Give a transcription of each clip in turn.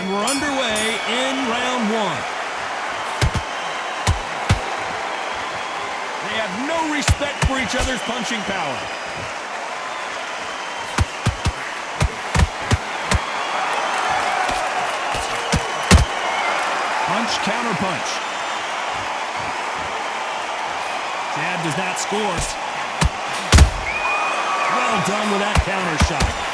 And we're underway in round one. They have no respect for each other's punching power. Punch, counter punch. Jab does not score. Well done with that counter shot.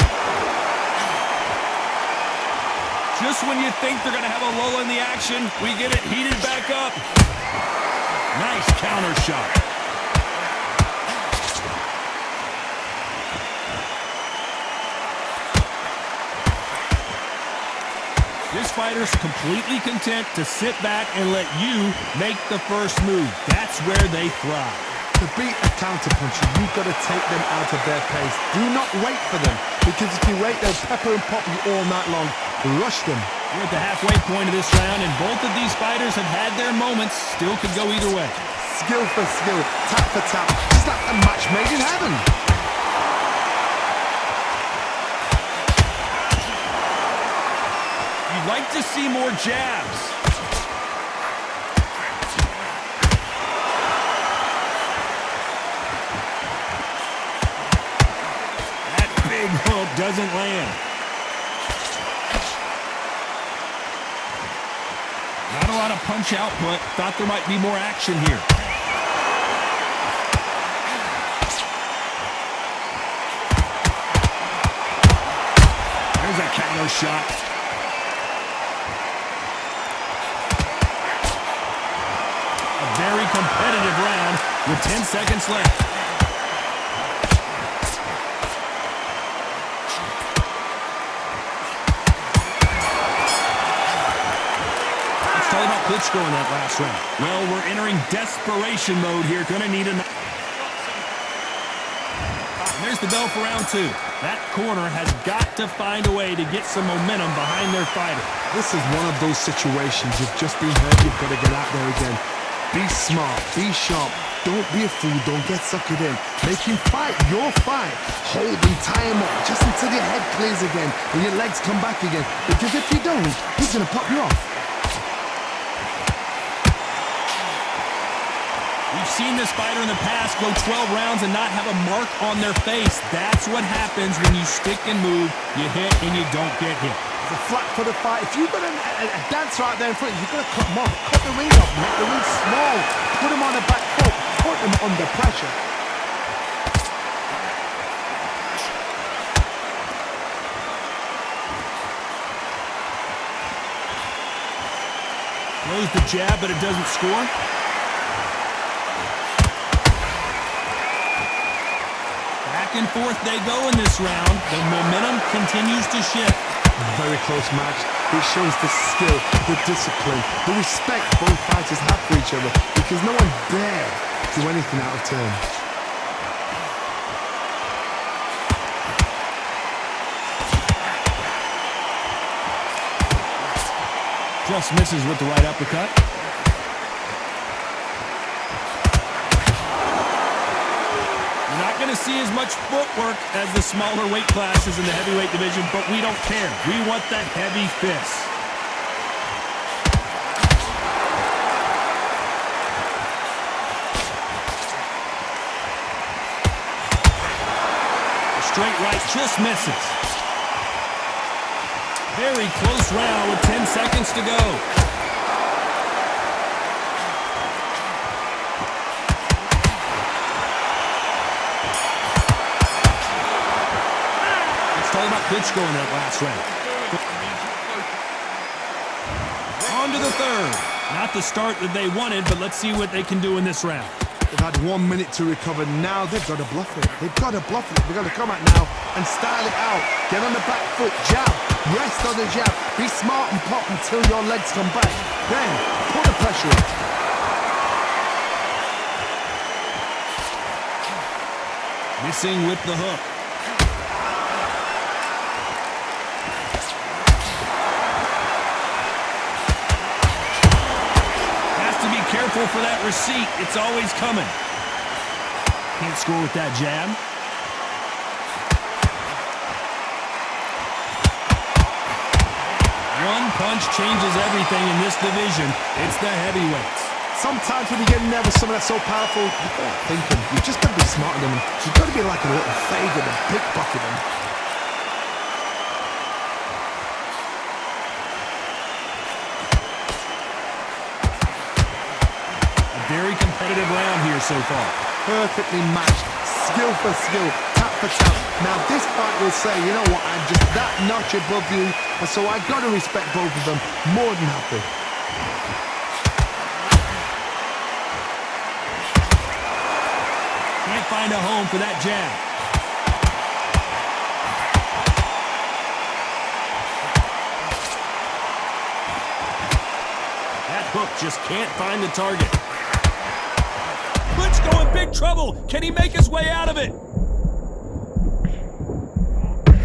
Just when you think they're going to have a lull in the action, we get it heated back up. Nice counter shot. This fighter's completely content to sit back and let you make the first move. That's where they thrive. To beat a counterpuncher, you've got to take them out of their pace. Do not wait for them, because if you wait, they'll pepper and pop you all night long. Rush them. We're at the halfway point of this round, and both of these fighters have had their moments. Still could go either way. Skill for skill, tap for tap. Just like a match made in heaven. You'd like to see more jabs. That big hook doesn't land. Not a lot of punch output. Thought there might be more action here. There's a counter shot. A very competitive round with 10 seconds left. Klitschko in that last round. Well, we're entering desperation mode here. Gonna need another. And there's the bell for round two. That corner has got to find a way to get some momentum behind their fighter. This is one of those situations. You've just been hurt. You've got to get out there again. Be smart. Be sharp. Don't be a fool. Don't get suckered in. Make him fight your fight. Hold him, tie him up, just until your head clears again and your legs come back again. Because if you don't, he's gonna pop you off. We've seen this fighter in the past go 12 rounds and not have a mark on their face. That's what happens when you stick and move. You hit and you don't get hit. It's a flat for the fight. If you've got a dancer out there in front, you've got to cut him off. Cut the ring off. Make the ring small. Put him on the back foot. Put him under pressure. Throws the jab, but it doesn't score. Back and forth they go in this round. The momentum continues to shift. Very close match. It shows the skill, the discipline, the respect both fighters have for each other, because no one dare do anything out of turn. Just misses with the right uppercut. You're not going to see as much footwork as the smaller weight classes in the heavyweight division, but we don't care. We want the heavy fists. The straight right just misses. Very close round with 10 seconds to go. Klitschko in that last round. On to the third. Not the start that they wanted, but let's see what they can do in this round. They've had 1 minute to recover. Now they've got to bluff it. They've got to bluff it. They've got to come out now and style it out. Get on the back foot, jab, rest on the jab. Be smart and pop until your legs come back. Then put the pressure on. Missing with the hook. Careful for that receipt. It's always coming. Can't score with that jab. punch changes everything in this division. It's the heavyweights. Sometimes when you get in there with someone that's so powerful, you gotta think him. You just gotta be smarter than him. You gotta be like a little favor and pickpocket him. A very competitive round here so far. Perfectly matched, skill for skill, tap for tap. Now this fight will say, you know what, I'm just that notch above you, and so I gotta respect both of them more than happy. Can't find a home for that jab. That hook just can't find the target. Klitschko in big trouble. Can he make his way out of it?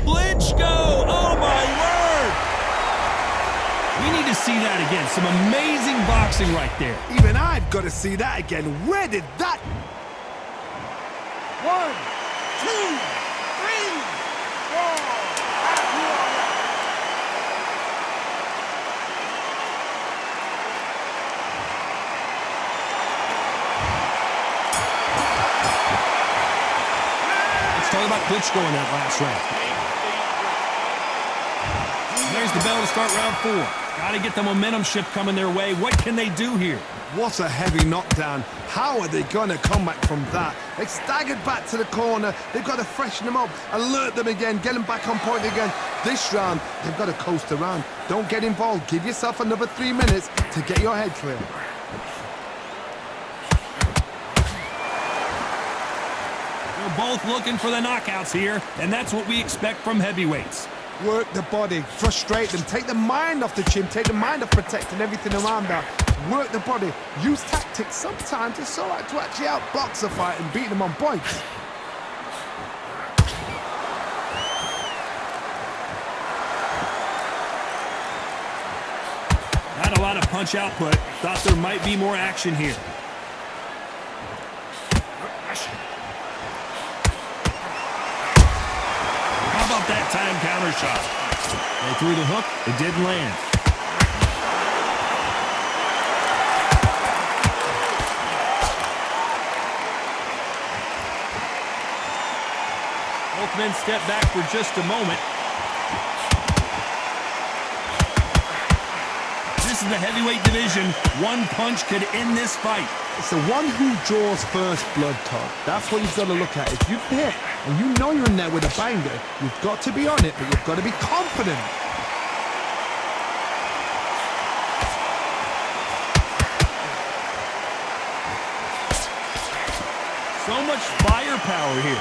Klitschko! Oh my word! We need to see that again. Some amazing boxing right there. Even I've got to see that again. Where did that... 1, 2, 3, 4. Let's talk about Klitschko in that last round. There's the bell to start round 4. Got to get the momentum shift coming their way. What can they do here? What a heavy knockdown. How are they going to come back from that? They staggered back to the corner. They've got to freshen them up, alert them again, get them back on point again. This round, they've got to coast around. Don't get involved. Give yourself another 3 minutes to get your head clear. They're both looking for the knockouts here, and that's what we expect from heavyweights. Work the body, frustrate them, take the mind off the chin, take the mind off protecting everything around that. Work the body, use tactics. Sometimes it's all right to actually outbox a fight and beat them on points. Not a lot of punch output. Thought there might be more action here. How about that time counter shot? They threw the hook. It didn't land. Both men step back for just a moment. This is the heavyweight division. One punch could end this fight. It's the one who draws first blood, Todd. That's what you've got to look at. If you've hit and you know you're in there with a banger, you've got to be on it, but you've got to be confident. So much firepower here.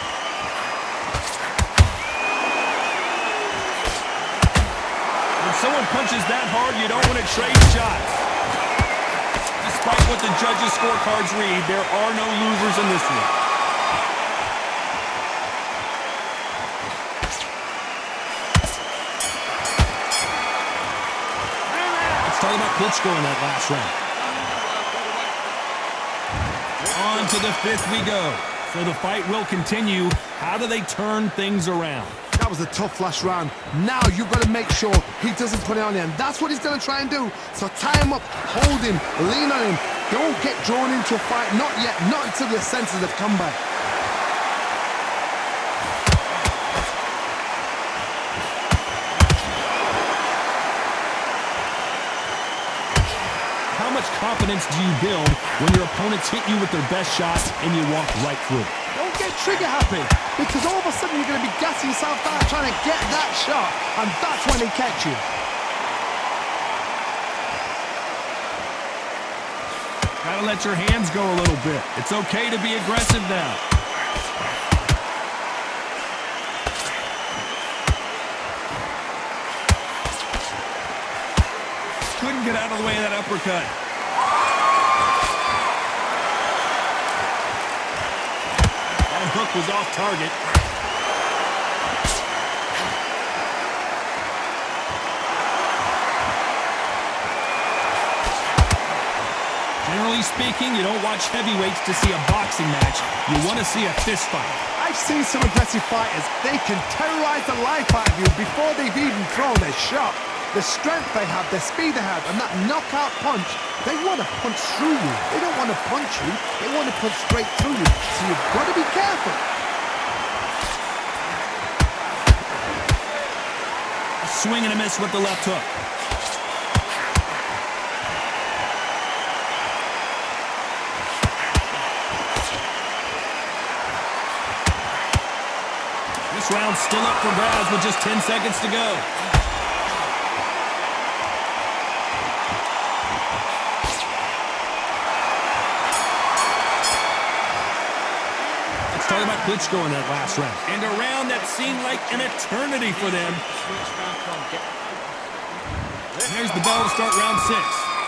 When someone punches that hard, you don't want to trade shots. Despite what the judges' scorecards read, there are no losers in this one. Let's talk about Klitschko in that last round. On to the 5th we go. So the fight will continue. How do they turn things around? That was a tough last round. Now you've got to make sure he doesn't put it on you, and that's what he's going to try and do. So tie him up, hold him, lean on him. Don't get drawn into a fight. Not yet. Not until your senses have come back. How much confidence do you build when your opponents hit you with their best shots and you walk right through? Don't get trigger happy, because all of a sudden you're going to be gassing yourself out trying to get that shot, and that's when they catch you. Gotta let your hands go a little bit. It's okay to be aggressive now. Couldn't get out of the way of that uppercut. That hook was off target. Generally speaking, you don't watch heavyweights to see a boxing match. You want to see a fist fight. I've seen some aggressive fighters. They can terrorize the life out of you before they've even thrown a shot. the strength they have, the speed they have, and that knockout punch, they want to punch through you. They don't want to punch you. They want to punch straight through you. So you've got to be careful. Swing and a miss with the left hook. This round's still up for grabs with just 10 seconds to go. Let's talk about Klitschko in that last round. And a round that seemed like an eternity for them. There's the bell to start round 6.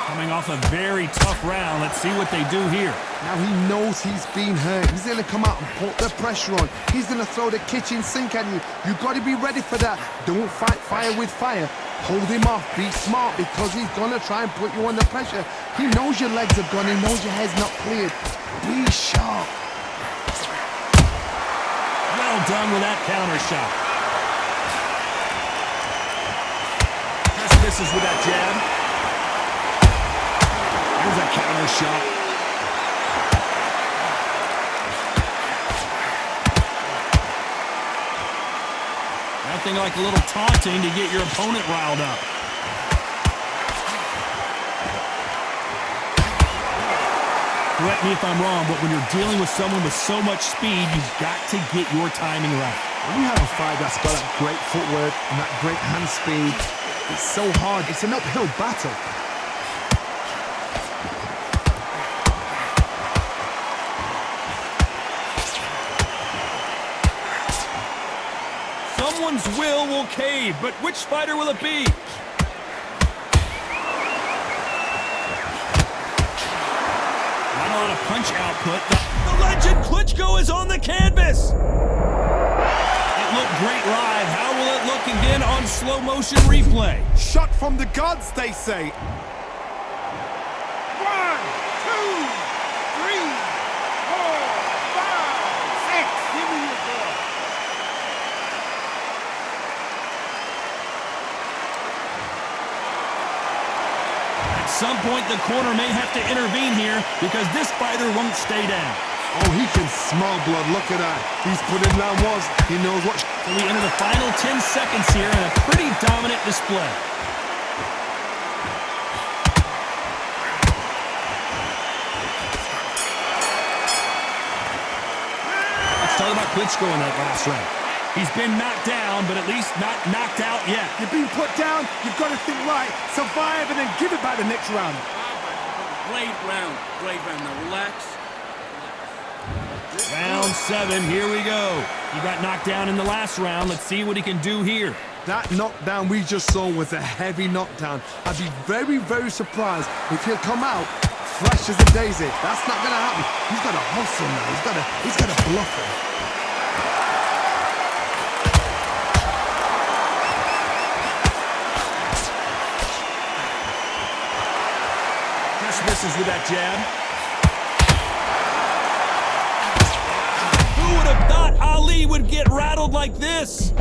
Coming off a very tough round. Let's see what they do here. Now he knows he's been hurt. He's going to come out and put the pressure on. He's going to throw the kitchen sink at you. You've got to be ready for that. Don't fight fire with fire. Hold him off. Be smart because he's going to try and put you under pressure. He knows your legs have gone. He knows your head's not cleared. Be sharp. Well done with that counter shot. Misses with that jab. There's a counter shot. Nothing like a little taunting to get your opponent riled up. Correct me if I'm wrong, but when you're dealing with someone with so much speed, you've got to get your timing right. When you have a fight that's got that great footwork and that great hand speed, it's so hard. It's an uphill battle. Someone's will cave, but which fighter will it be? Not a lot of punch output. The legend Klitschko is on the canvas. It looked great live. How will it look again on slow motion replay? Shot from the gods, they say. 1, 2, 3, 4, 5, 6. Give me your ball. At some point, the corner may have to intervene here because this fighter won't stay down. Oh, he can smell blood. Look at that. He's put in that once. He knows what. So we enter the final 10 seconds here in a pretty dominant display. Let's talk about Klitschko in that last round. He's been knocked down, but at least not knocked out yet. You've been put down. You've got to think right. Survive and then give it back the next round. Great round. Great round. Now relax. Round 7, here we go. He got knocked down in the last round. Let's see what he can do here. That knockdown we just saw was a heavy knockdown. I'd be very, very surprised if he'll come out fresh as a daisy. That's not going to happen. He's got to hustle now. He's got to bluff him. Just misses with that jab. Who would have thought Ali would get rattled like this?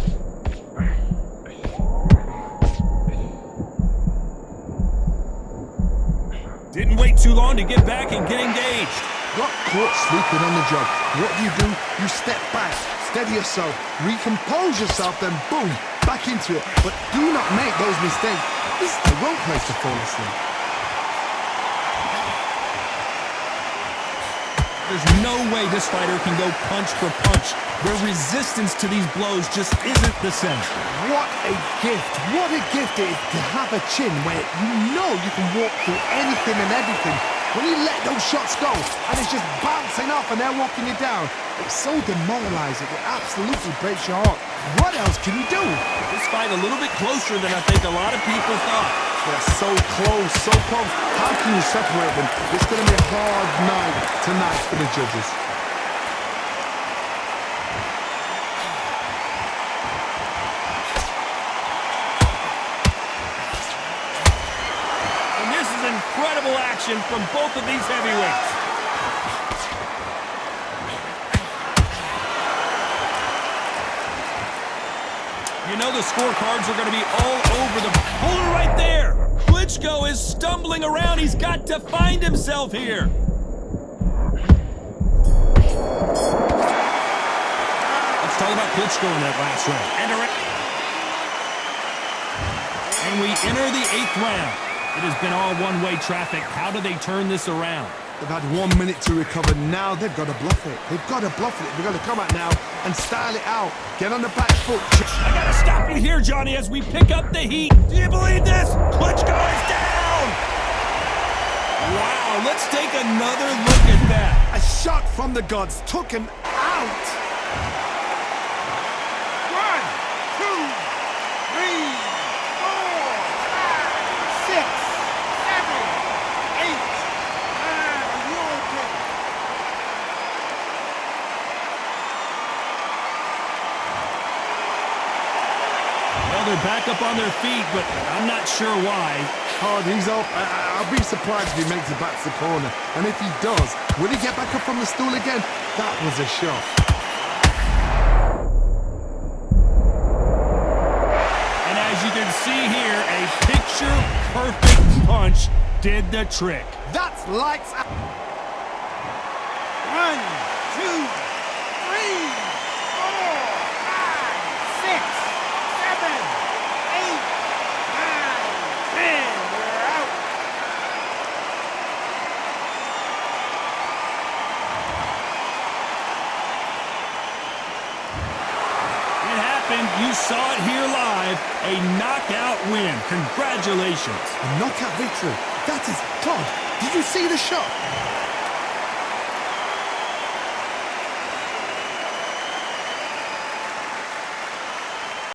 Didn't wait too long to get back and get engaged. Got caught sleeping on the job. What do? You step back, steady yourself, recompose yourself, then boom, back into it. But do not make those mistakes. This is the wrong place to fall asleep. There's no way this fighter can go punch for punch. The resistance to these blows just isn't the same. What a gift. What a gift it is to have a chin where you know you can walk through anything and everything. When you let those shots go and it's just bouncing off and they're walking you down, it's so demoralizing. It absolutely breaks your heart. What else can you do? This fight a little bit closer than I think a lot of people thought. They're so close, so close. How can you separate them? It's going to be a hard night tonight for the judges. And this is incredible action from both of these heavyweights. You know the scorecards are going to be all over the... Hold it right there! Klitschko is stumbling around. He's got to find himself here. Let's talk about Klitschko in that last round. And we enter the 8th round. It has been all one-way traffic. How do they turn this around? They've had 1 minute to recover. Now they've got to bluff it. They've got to bluff it. They've got to come out now and style it out. Get on the back foot. I got to stop you here, Johnny, as we pick up the heat. Do you believe this? Klitschko is down! Wow, let's take another look at that. A shot from the gods took him out. 1, 2, 3, 4, 5, 6, 7, 8, 9. You're okay. Well, they're back up on their feet, but I'm not sure why. Oh, he's up. I'll be surprised if he makes it back to the corner. And if he does, will he get back up from the stool again? That was a shot. And as you can see here, a picture-perfect punch did the trick. That's lights out. 1, 2, 3, 4, 5, 6, 7, 8, 9, 10. We're out. It happened. You saw it here live. A knockout win. Congratulations. A knockout victory. That is God. Did you see the shot?